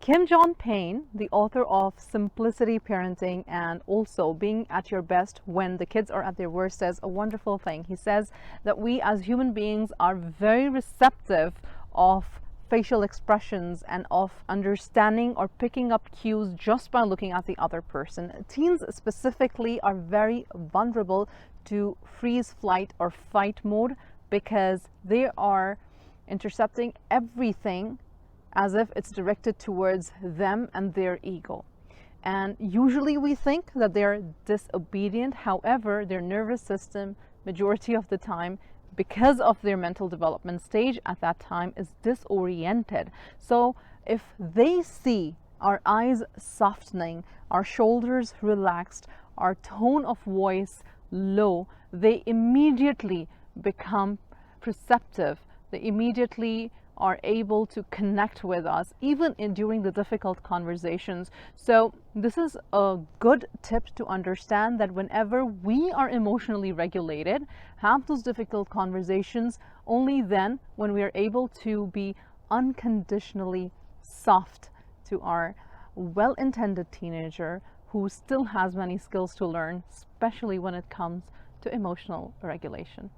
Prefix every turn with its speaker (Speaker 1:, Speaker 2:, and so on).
Speaker 1: Kim John Payne, the author of Simplicity Parenting and also Being at Your Best When the Kids Are at Their Worst, says a wonderful thing. He says that we as human beings are very receptive of facial expressions and of understanding or picking up cues just by looking at the other person. Teens specifically are very vulnerable to freeze, flight, or fight mode because they are intercepting everything as if it's directed towards them and their ego. And usually we think that they're disobedient. However, their nervous system, majority of the time, because of their mental development stage at that time, is disoriented. So if they see our eyes softening, our shoulders relaxed, our tone of voice low, they immediately become perceptive. They immediately are able to connect with us, even during the difficult conversations. So this is a good tip to understand that whenever we are emotionally regulated, have those difficult conversations, only then when we are able to be unconditionally soft to our well-intended teenager who still has many skills to learn, especially when it comes to emotional regulation.